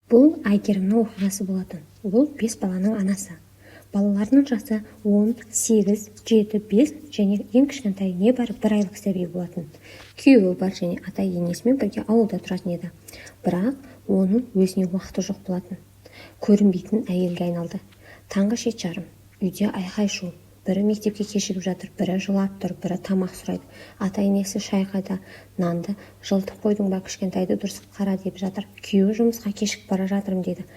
Бұл Әйгерімнің оқиғасы болатын. Ол 5 баланың анасы. Балаларының жасы 10, 8, 7, 5 және ең кішкентай небәрі 1 айлық сәби болатын. Күйеуі бар және ата-енесімен бірге ауылда тұратын еді. Бірақ оның өзіне уақыты жоқ болатын. Көрінбейтін әйелге айналды. Таңғы 7:30. Үйде айқай-шу. Бірі мектепке кешігіп жатыр, бірі жылап тұр, бірі тамақ сұрайды. Ата-енесі шай қайда, нанды жылытып қойдың ба, кішкентайды дұрыс қара деп жатыр. Күйеуі жұмысқа кешігіп бара жатырмын деді.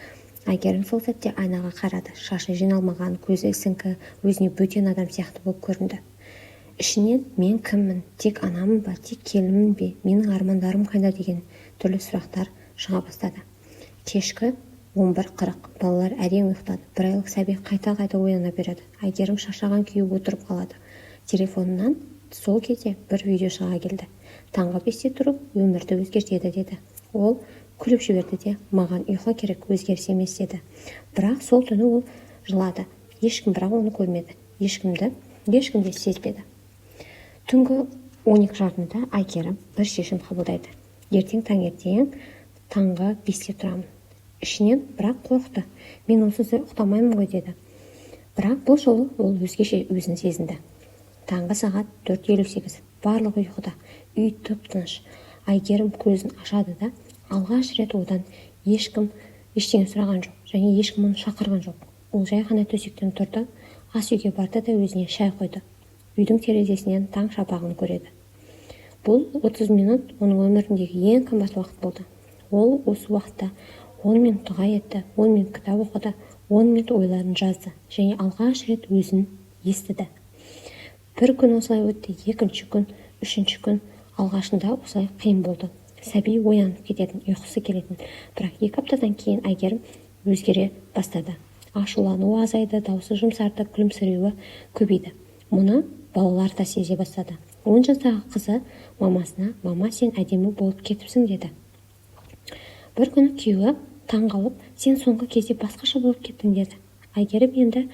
Әйгерім сол сәтте айнаға қарады. Шашы жиналмаған, көзі ісіңкі, өзіне бөтен адам сияқты болып көрінді. Ішінен мен кіммін, тек анамын ба, тек келінмін бе, менің армандарым қайда деген түрлі сұрақтар шыға бастады. Кешкі 11:40. Балалар әрең ұйықтады. 1 айлық сәби қайта-қайта ояна береді. Әйгерім шаршаған күйі отырып қалады. Телефонынан сол кезде бір видео шыға келді. Таңғы 5-те тұрып, өмірді өзгертеді деді. Ол күліп жіберді де, маған ұйқы керек, өзгеріс емес деді. Бірақ сол түні ол жылады. Ешкім бірақ оны көрмеді. Ешкім де сезбеді. Түнгі 12:30-да Әйгерім бір шешім қабылдайды. Ертең таңғы 5-те тұрамын. Ішінен бірақ қорықты. Мен онсыз ұйықтамаймын ғой деді. Бірақ бұл жолы ол өзгеше өзін сезінді. Таңғы сағат 4:58. Барлық ұйқыда. Үй тып-тыныш. Әйгерім көзін ашады да, алғаш рет одан ешкім ештеңе сұраған жоқ, және ешкім оны шақырған жоқ. Ол жай ғана төсектен тұрды, ас үйге барды да өзіне шай қойды. Үйдің терезесінен таң шапағын көреді. Бұл 30 минут оның өміріндегі ең қымбат уақыт болды. Ол осы уақытта 10 минут дұға етті, 10 минут кітап оқыды, 10 минут ойларын жазды және алғаш рет өзін естіді. Бір күн осылай өтті, екінші күн, үшінші күн. Алғашында осылай қиын болды. Сәби оянып кететін, ұйқысы келетін. Бірақ 2 аптадан кейін Әйгерім өзгере бастады. Ашулануы азайды, даусы жұмсарды, күлімсіреуі көбейді. Мұны балалар да сезе бастады. 10 жастағы қызы мамасына, мама сен әдемі болып кетіпсің деді. Бір күні күйеуі таң қалып, сен соңғы кезде басқаша болып кеттің деді. Әйгерім енді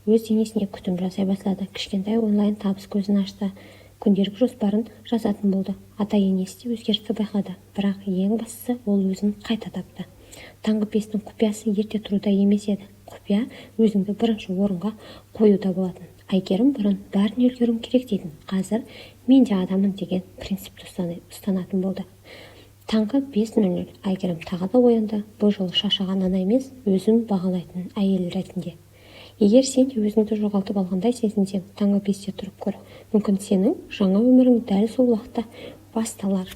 өз денесіне күтім жасай бастады. Кішкентай онлайн табыс көзін ашты. Күнделік жоспарын жазатын болды. Ата-енесі де өзгерісті байқады. Бірақ ең бастысы ол өзін қайта тапты. Таңғы 5-тің құпиясы ерте тұруда емес еді. Құпия өзіңді бірінші орынға қоюда болатын. Әйгерім бұрын бәрін үлгерім керек дейтін. Қазір мен де адамын деген принципті ұстанатын болды. Таңғы 5:00 Әйгерім тағы да оянды. Бұл жолы шаршаған ана емес, өзін бағалайтын әйел ретінде. Егер сен де өзіңді жоғалтып алғандай сезінсең, таңғы 5-те тұрып көр. Мүмкін сенің жаңа өмірің дәл сол уақытта басталар.